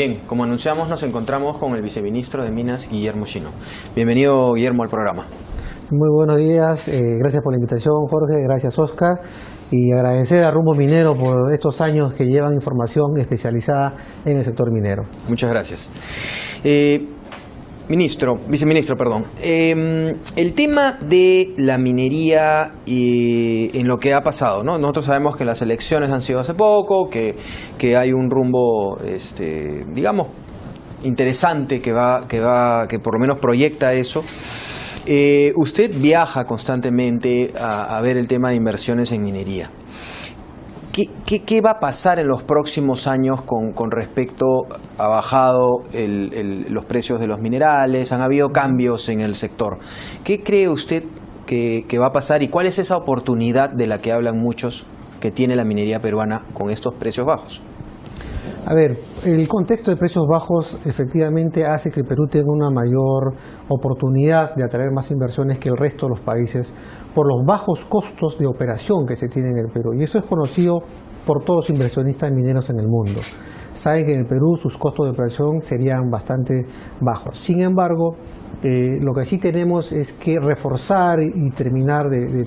Bien, como anunciamos, nos encontramos con el viceministro de Minas, Guillermo Chino. Bienvenido, Guillermo, al programa. Muy buenos días, gracias por la invitación, Jorge, gracias, Oscar, y agradecer a Rumbo Minero por estos años que llevan información especializada en el sector minero. Muchas gracias. Viceministro, perdón. El tema de la minería y en lo que ha pasado, ¿no? Nosotros sabemos que las elecciones han sido hace poco, que hay un rumbo, digamos, interesante que por lo menos proyecta eso. Usted viaja constantemente a ver el tema de inversiones en minería. ¿Qué va a pasar en los próximos años con respecto a bajado los precios de los minerales? Han habido cambios en el sector. ¿Qué cree usted que va a pasar y cuál es esa oportunidad de la que hablan muchos que tiene la minería peruana con estos precios bajos? A ver, el contexto de precios bajos efectivamente hace que el Perú tenga una mayor oportunidad de atraer más inversiones que el resto de los países por los bajos costos de operación que se tienen en el Perú. Y eso es conocido por todos los inversionistas mineros en el mundo. Saben que en el Perú sus costos de operación serían bastante bajos. Sin embargo, lo que sí tenemos es que reforzar y terminar de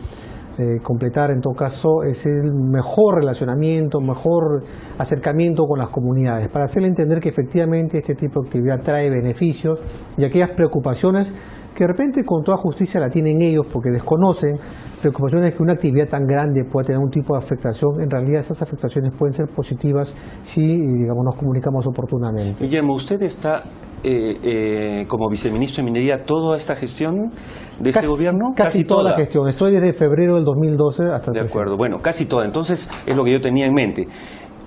completar en todo caso es el mejor relacionamiento, mejor acercamiento con las comunidades para hacerle entender que efectivamente este tipo de actividad trae beneficios y aquellas preocupaciones que de repente con toda justicia la tienen ellos porque desconocen, preocupaciones que una actividad tan grande pueda tener un tipo de afectación. En realidad esas afectaciones pueden ser positivas si, digamos, nos comunicamos oportunamente. Guillermo, ¿usted está como viceministro de Minería toda esta gestión de este gobierno? Casi toda la gestión. Estoy desde febrero del 2012 hasta el presente. De acuerdo, bueno, casi toda. Entonces es lo que yo tenía en mente.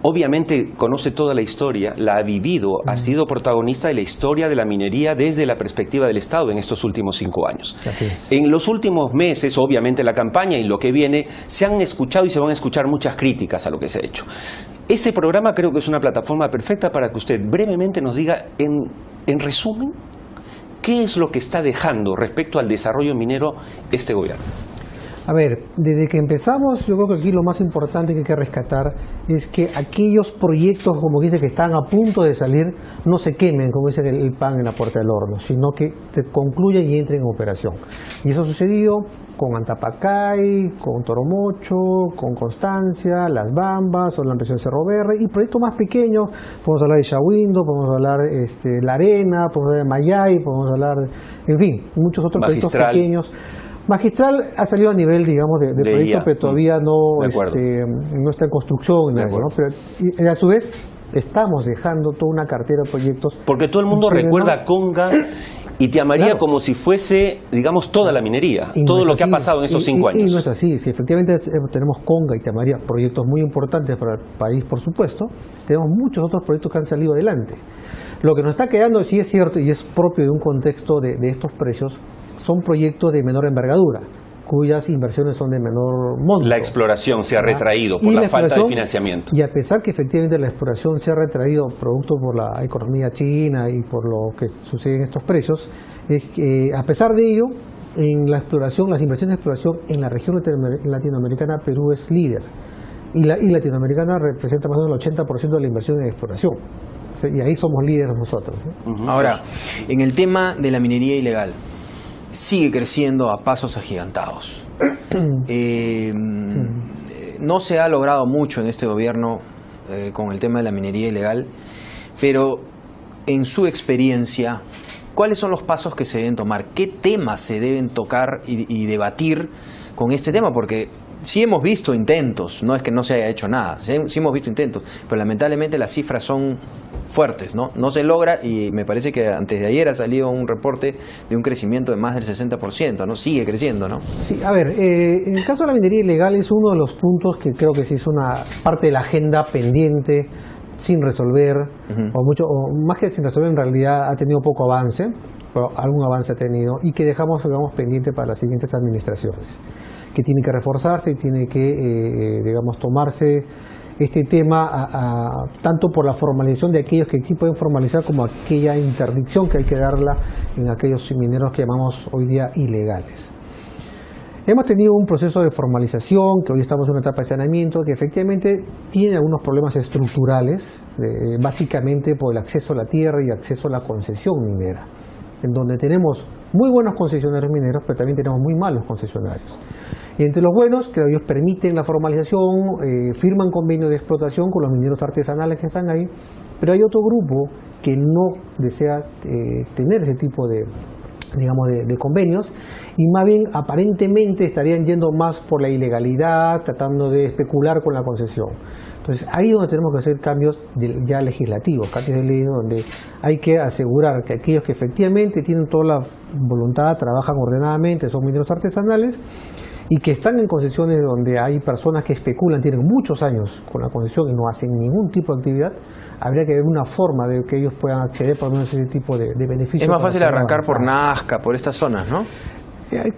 Obviamente conoce toda la historia, la ha vivido, ha sido protagonista de la historia de la minería desde la perspectiva del Estado en estos últimos 5 años. Así es. En los últimos meses, obviamente la campaña y lo que viene, se han escuchado y se van a escuchar muchas críticas a lo que se ha hecho. Ese programa creo que es una plataforma perfecta para que usted brevemente nos diga, en resumen, qué es lo que está dejando respecto al desarrollo minero este gobierno. A ver, desde que empezamos, yo creo que aquí lo más importante que hay que rescatar es que aquellos proyectos, como dice, que están a punto de salir, no se quemen, como dice el pan en la puerta del horno, sino que se concluyan y entren en operación. Y eso sucedió con Antapacay, con Toromocho, con Constancia, Las Bambas, o la ampliación de Cerro Verde, y proyectos más pequeños, podemos hablar de Shahuindo, podemos hablar de La Arena, podemos hablar de Mayay, podemos hablar, en fin, muchos otros proyectos pequeños. Magistral ha salido a nivel, digamos, de proyecto, pero todavía no está en construcción, ¿no? Pero a su vez estamos dejando toda una cartera de proyectos. Porque todo el mundo recuerda Conga y Tía María como si fuese, digamos, toda la minería, todo lo que ha pasado en estos 5 años. Y no es así. Si efectivamente tenemos Conga y Tía María, proyectos muy importantes para el país, por supuesto, tenemos muchos otros proyectos que han salido adelante. Lo que nos está quedando, sí es cierto, y es propio de un contexto de estos precios, son proyectos de menor envergadura, cuyas inversiones son de menor monto. La exploración se ha retraído por la falta de financiamiento. Y a pesar que efectivamente la exploración se ha retraído producto por la economía china y por lo que sucede en estos precios, a pesar de ello, en la exploración, las inversiones de exploración en la región latinoamericana, Perú es líder. Y latinoamericana representa más o menos el 80% de la inversión en exploración. Y ahí somos líderes nosotros, ¿no? Ahora, en el tema de la minería ilegal, sigue creciendo a pasos agigantados. No se ha logrado mucho en este gobierno con el tema de la minería ilegal, pero en su experiencia, ¿cuáles son los pasos que se deben tomar? ¿Qué temas se deben tocar y debatir con este tema? Porque sí hemos visto intentos, no es que no se haya hecho nada, sí hemos visto intentos, pero lamentablemente las cifras son fuertes, ¿no? No se logra, y me parece que antes de ayer ha salido un reporte de un crecimiento de más del 60%, ¿no? Sigue creciendo, ¿no? Sí, a ver, en el caso de la minería ilegal es uno de los puntos que creo que sí es una parte de la agenda pendiente, sin resolver, o más que sin resolver, en realidad ha tenido poco avance, pero algún avance ha tenido, y que dejamos, digamos, pendiente para las siguientes administraciones, que tiene que reforzarse y tiene que, digamos, tomarse este tema tanto por la formalización de aquellos que sí pueden formalizar como aquella interdicción que hay que darla en aquellos mineros que llamamos hoy día ilegales. Hemos tenido un proceso de formalización, que hoy estamos en una etapa de saneamiento, que efectivamente tiene algunos problemas estructurales, básicamente por el acceso a la tierra y acceso a la concesión minera, en donde tenemos muy buenos concesionarios mineros, pero también tenemos muy malos concesionarios. Y entre los buenos, que ellos permiten la formalización, firman convenios de explotación con los mineros artesanales que están ahí, pero hay otro grupo que no desea tener ese tipo de convenios, y más bien aparentemente estarían yendo más por la ilegalidad, tratando de especular con la concesión. Entonces ahí es donde tenemos que hacer cambios ya legislativos, cambios de ley, donde hay que asegurar que aquellos que efectivamente tienen toda la voluntad, trabajan ordenadamente, son mineros artesanales, y que están en concesiones donde hay personas que especulan, tienen muchos años con la concesión y no hacen ningún tipo de actividad, habría que ver una forma de que ellos puedan acceder por lo menos a ese tipo de beneficios. Es más fácil arrancar por Nazca, por estas zonas, ¿no?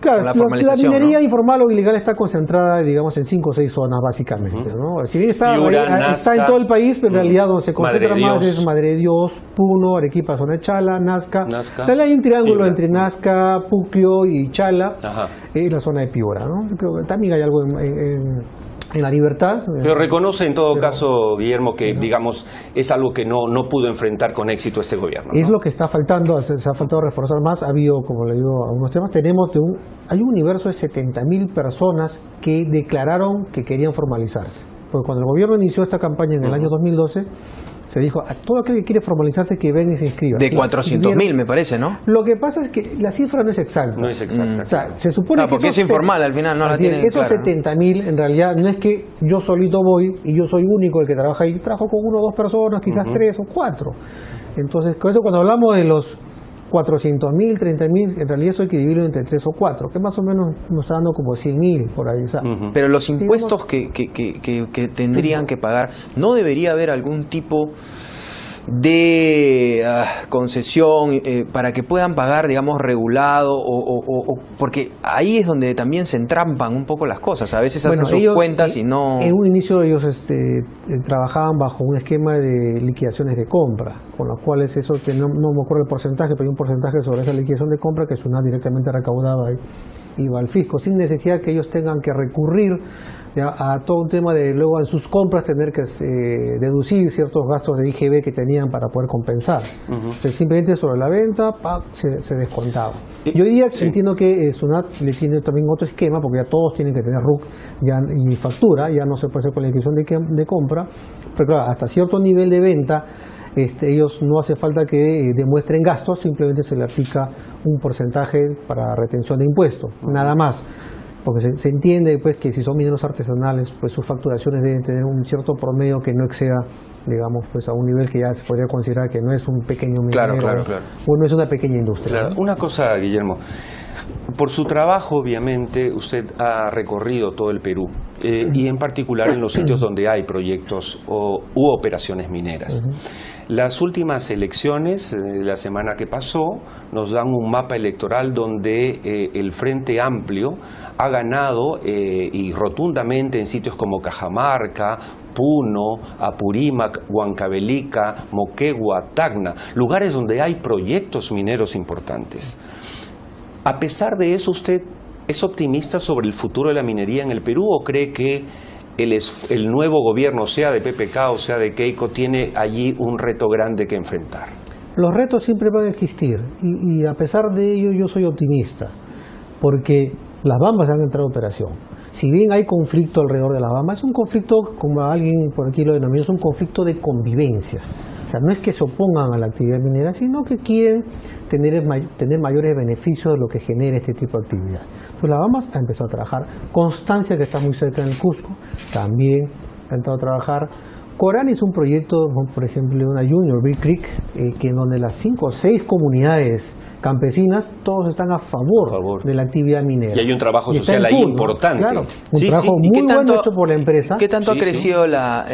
Claro, la minería ¿no? informal o ilegal está concentrada, digamos, en 5 o 6 zonas básicamente, ¿no? Si bien está en todo el país, pero en realidad donde se concentra más es Madre de Dios, Puno, Arequipa, zona de Chala, Nazca. Hay un triángulo entre Nazca, Puquio y Chala, y la zona de Piura, ¿no? Creo que también hay algo en La Libertad. Pero reconoce en todo caso, Guillermo, que digamos es algo que no pudo enfrentar con éxito este gobierno, ¿no? Es lo que está faltando, se ha faltado reforzar más. Ha habido, como le digo, algunos temas. Hay un universo de 70.000 personas que declararon que querían formalizarse. Porque cuando el gobierno inició esta campaña en el año 2012, se dijo a todo aquel que quiere formalizarse que venga y se inscriba. De 400.000 me parece, ¿no? Lo que pasa es que la cifra no es exacta. No es exacta. O sea, se supone que porque es informal, al final no la tienen esos clara, 70.000 en realidad no es que yo solito voy y yo soy único el que trabaja ahí. Trabajo con 1 o 2 personas, quizás 3 o 4. Entonces, con eso cuando hablamos de los 400.000, 30.000, en realidad eso hay que dividirlo entre 3 o 4, que más o menos nos está dando como 100.000 por ahí. O sea, pero los impuestos que tendrían que pagar, ¿no debería haber algún tipo de concesión para que puedan pagar, digamos, regulado? Porque ahí es donde también se entrampan un poco las cosas. A veces hacen sus cuentas y no... En un inicio ellos trabajaban bajo un esquema de liquidaciones de compra, con los cuales eso, que no me acuerdo el porcentaje, pero hay un porcentaje sobre esa liquidación de compra que SUNAT directamente recaudaba y iba al fisco, sin necesidad que ellos tengan que recurrir a todo un tema de luego en sus compras tener que deducir ciertos gastos de IGB que tenían para poder compensar. O sea, simplemente sobre la venta se descontaba. Yo diría, entiendo que SUNAT le tiene también otro esquema, porque ya todos tienen que tener RUC y factura, ya no se puede hacer con la inscripción de compra, pero claro, hasta cierto nivel de venta ellos no hace falta que demuestren gastos, simplemente se le aplica un porcentaje para retención de impuestos, nada más. Porque se entiende pues que si son mineros artesanales, pues sus facturaciones deben tener un cierto promedio que no exceda, digamos, pues a un nivel que ya se podría considerar que no es un pequeño minero, claro. o no es una pequeña industria. Claro. Una cosa, Guillermo, por su trabajo, obviamente, usted ha recorrido todo el Perú, y en particular en los sitios donde hay proyectos u operaciones mineras. Las últimas elecciones, la semana que pasó, nos dan un mapa electoral donde el Frente Amplio ha ganado y rotundamente en sitios como Cajamarca, Puno, Apurímac, Huancavelica, Moquegua, Tacna, lugares donde hay proyectos mineros importantes. A pesar de eso, ¿usted es optimista sobre el futuro de la minería en el Perú o cree que el nuevo gobierno, sea de PPK o sea de Keiko, tiene allí un reto grande que enfrentar? Los retos siempre van a existir y a pesar de ello yo soy optimista, porque las Bambas han entrado en operación. Si bien hay conflicto alrededor de las Bambas, es un conflicto, como alguien por aquí lo denominó, es un conflicto de convivencia. O sea, no es que se opongan a la actividad minera, sino que quieren tener mayores beneficios de lo que genera este tipo de actividad. Entonces la Bambas ha empezado a trabajar. Constancia, que está muy cerca del Cusco, también ha entrado a trabajar. Corán es un proyecto, por ejemplo, de una Junior Big Creek, que en donde las 5 o 6 comunidades campesinas, todos están a favor de la actividad minera. Y hay un trabajo social ahí importante. Claro, un trabajo muy bueno hecho por la empresa. ¿Qué tanto ha crecido la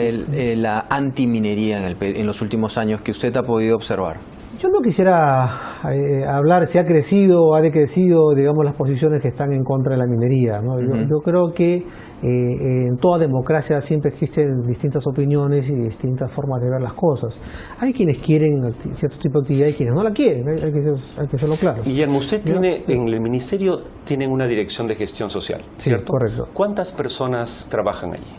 antiminería en los últimos años que usted ha podido observar? Yo no quisiera hablar si ha crecido o ha decrecido, digamos, las posiciones que están en contra de la minería, ¿no? Yo creo que en toda democracia siempre existen distintas opiniones y distintas formas de ver las cosas. Hay quienes quieren cierto tipo de actividad y quienes no la quieren, hay que hacerlo claro. Guillermo, usted tiene, en el ministerio tienen una dirección de gestión social, ¿cierto? Sí, correcto. ¿Cuántas personas trabajan allí?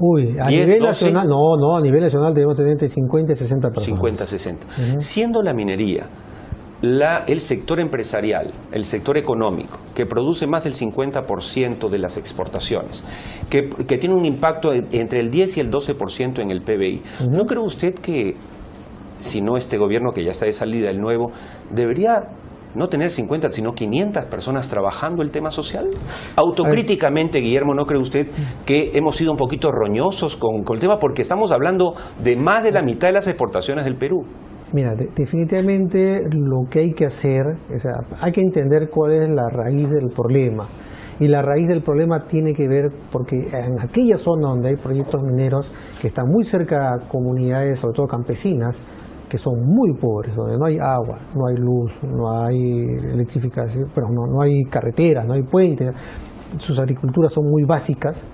Uy, a 10, nivel 12. nacional, no, a nivel nacional debemos tener entre 50 y 60 personas. 50, 60. Siendo la minería el sector empresarial, el sector económico, que produce más del 50% de las exportaciones, que tiene un impacto entre el 10 y el 12% en el PBI, ¿no cree usted que, si no este gobierno que ya está de salida, el nuevo, debería no tener 50, sino 500 personas trabajando el tema social? Autocríticamente, Guillermo, ¿no cree usted que hemos sido un poquito roñosos con el tema? Porque estamos hablando de más de la mitad de las exportaciones del Perú. Mira, definitivamente lo que hay que hacer, o sea, hay que entender cuál es la raíz del problema. Y la raíz del problema tiene que ver porque en aquella zona donde hay proyectos mineros que están muy cerca a comunidades, sobre todo campesinas, que son muy pobres, donde no hay agua, no hay luz, no hay electrificación, pero no hay carreteras, no hay puentes, sus agriculturas son muy básicas,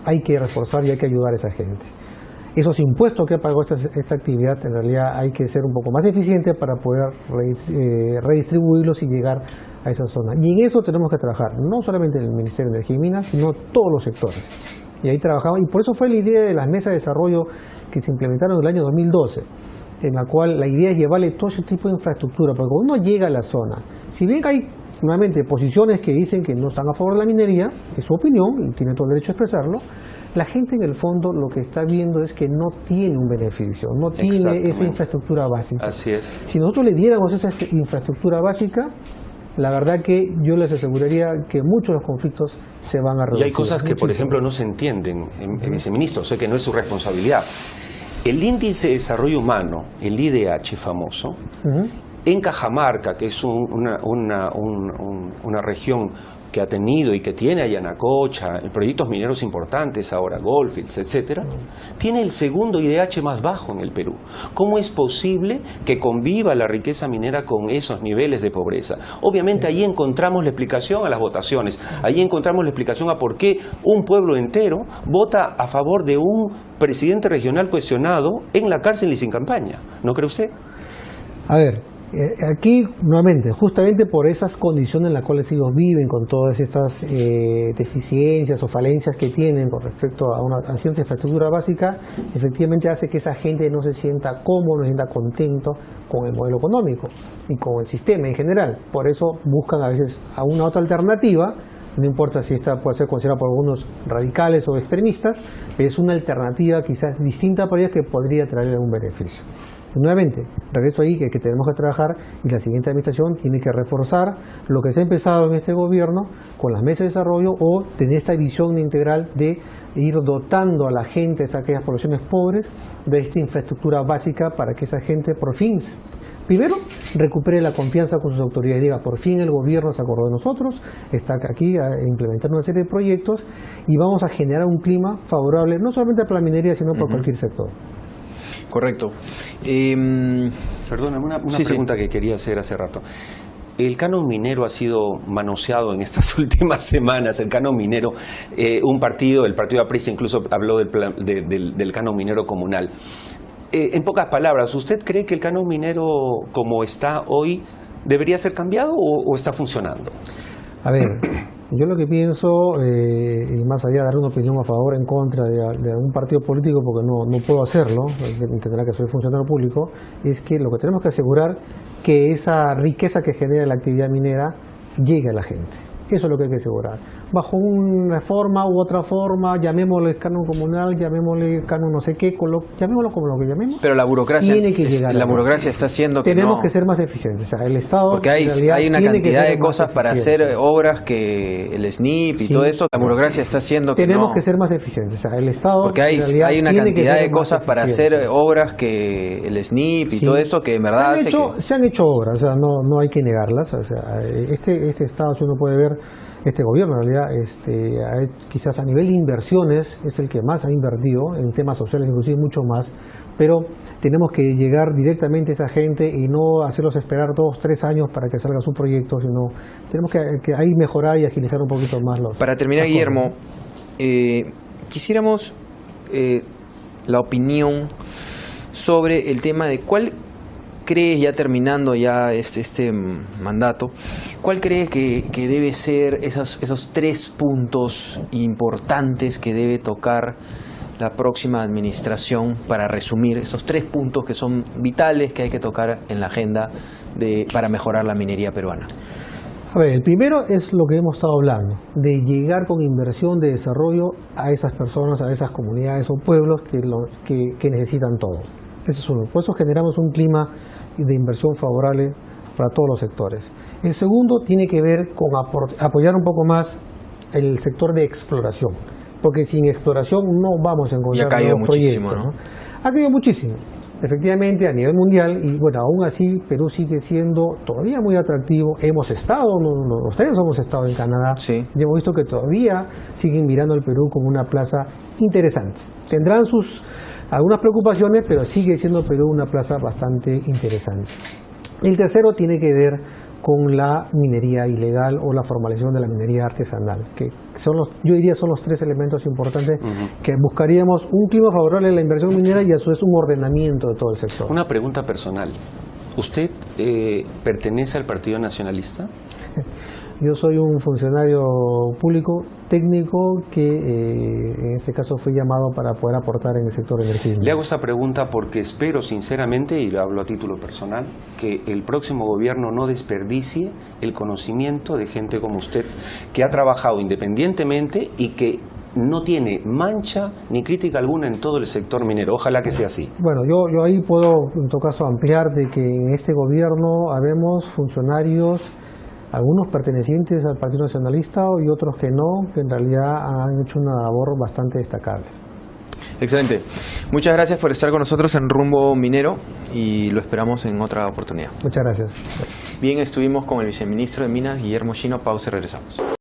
hay que reforzar y hay que ayudar a esa gente. Esos impuestos que pagó esta actividad, en realidad hay que ser un poco más eficiente para poder redistribuirlos y llegar a esa zona. Y en eso tenemos que trabajar, no solamente en el Ministerio de Energía y Minas, sino todos los sectores. Y ahí trabajamos, y por eso fue la idea de las mesas de desarrollo que se implementaron en el año 2012. En la cual la idea es llevarle todo ese tipo de infraestructura, porque cuando uno llega a la zona, si bien hay nuevamente posiciones que dicen que no están a favor de la minería, es su opinión y tiene todo el derecho a expresarlo, la gente en el fondo lo que está viendo es que no tiene un beneficio, no tiene esa infraestructura básica. Así es. Si nosotros le diéramos esa infraestructura básica, la verdad que yo les aseguraría que muchos de los conflictos se van a reducir. Y hay cosas que, por ejemplo, no se entienden, viceministro, sé que no es su responsabilidad. El índice de desarrollo humano, el IDH famoso, en Cajamarca, que es una región que ha tenido y que tiene a Yanacocha, proyectos mineros importantes ahora, Goldfields, etcétera, tiene el segundo IDH más bajo en el Perú. ¿Cómo es posible que conviva la riqueza minera con esos niveles de pobreza? Obviamente ahí encontramos la explicación a las votaciones, ahí encontramos la explicación a por qué un pueblo entero vota a favor de un presidente regional cuestionado en la cárcel y sin campaña. ¿No cree usted? A ver, aquí nuevamente, justamente por esas condiciones en las cuales ellos viven, con todas estas deficiencias o falencias que tienen con respecto a cierta infraestructura básica, efectivamente hace que esa gente no se sienta cómodo, no se sienta contento con el modelo económico y con el sistema en general. Por eso buscan a veces a una otra alternativa, no importa si esta puede ser considerada por algunos radicales o extremistas, pero es una alternativa quizás distinta para ellos que podría traerle algún beneficio. Nuevamente, regreso ahí que tenemos que trabajar y la siguiente administración tiene que reforzar lo que se ha empezado en este gobierno con las mesas de desarrollo o tener esta visión integral de ir dotando a la gente, a aquellas poblaciones pobres, de esta infraestructura básica para que esa gente por fin, primero, recupere la confianza con sus autoridades y diga, por fin el gobierno se acordó de nosotros, está aquí a implementar una serie de proyectos y vamos a generar un clima favorable, no solamente para la minería, sino para cualquier sector. Correcto. Perdóname, una pregunta que quería hacer hace rato. El canon minero ha sido manoseado en estas últimas semanas, el canon minero, el partido APRESA incluso habló del canon minero comunal. En pocas palabras, ¿usted cree que el canon minero como está hoy debería ser cambiado o está funcionando? A ver, yo lo que pienso, y más allá de dar una opinión a favor o en contra de algún partido político, porque no puedo hacerlo, entenderá que soy funcionario público, es que lo que tenemos que asegurar que esa riqueza que genera la actividad minera llegue a la gente. Eso es lo que hay que asegurar. Bajo una forma u otra forma, llamémosle canon comunal, llamémosle canon no sé qué, llamémoslo como lo que llamemos. Pero la burocracia, tiene que llegar está haciendo que tenemos que ser más eficientes. O sea, el Estado, porque hay una cantidad de cosas para hacer obras que el SNIP y todo eso. La burocracia está haciendo que tenemos que ser más eficientes. O sea, el Estado, porque hay una cantidad de cosas para hacer obras que el SNIP y todo eso que en verdad se han hecho obras, o sea, no hay que negarlas. O sea, este Estado, si uno puede ver, este gobierno en realidad, quizás a nivel de inversiones es el que más ha invertido en temas sociales, inclusive mucho más, pero tenemos que llegar directamente a esa gente y no hacerlos esperar 2, 3 años para que salga su proyecto, sino tenemos que ahí mejorar y agilizar un poquito más los... Para terminar, Guillermo, quisiéramos la opinión sobre el tema de cuál crees, ya terminando ya este mandato, cuál crees que debe ser esos 3 puntos importantes que debe tocar la próxima administración, para resumir esos 3 puntos que son vitales, que hay que tocar en la agenda para mejorar la minería peruana? A ver, el primero es lo que hemos estado hablando, de llegar con inversión de desarrollo a esas personas, a esas comunidades o pueblos que necesitan todo. Ese es uno. Por eso generamos un clima de inversión favorable para todos los sectores. El segundo tiene que ver con apoyar un poco más el sector de exploración, porque sin exploración no vamos a encontrar y ha caído nuevos muchísimo, proyectos, ¿no? Ha caído muchísimo, efectivamente, a nivel mundial, y bueno, aún así Perú sigue siendo todavía muy atractivo. Hemos estado, los 3 hemos estado en Canadá, Sí. y hemos visto que todavía siguen mirando al Perú como una plaza interesante. Tendrán algunas preocupaciones, pero sigue siendo Perú una plaza bastante interesante. El tercero tiene que ver con la minería ilegal o la formalización de la minería artesanal, que yo diría son los 3 elementos importantes que buscaríamos: un clima favorable a la inversión minera y a su vez un ordenamiento de todo el sector. Una pregunta personal. ¿Usted pertenece al Partido Nacionalista? Yo soy un funcionario público técnico que en este caso fui llamado para poder aportar en el sector energético. Le hago esta pregunta porque espero sinceramente, y lo hablo a título personal, que el próximo gobierno no desperdicie el conocimiento de gente como usted, que ha trabajado independientemente y que no tiene mancha ni crítica alguna en todo el sector minero. Ojalá que sea así. Bueno, yo ahí puedo en todo caso ampliar de que en este gobierno habemos funcionarios, algunos pertenecientes al Partido Nacionalista y otros que no, que en realidad han hecho una labor bastante destacable. Excelente. Muchas gracias por estar con nosotros en Rumbo Minero y lo esperamos en otra oportunidad. Muchas gracias. Bien, estuvimos con el viceministro de Minas, Guillermo Shino. Pausa y regresamos.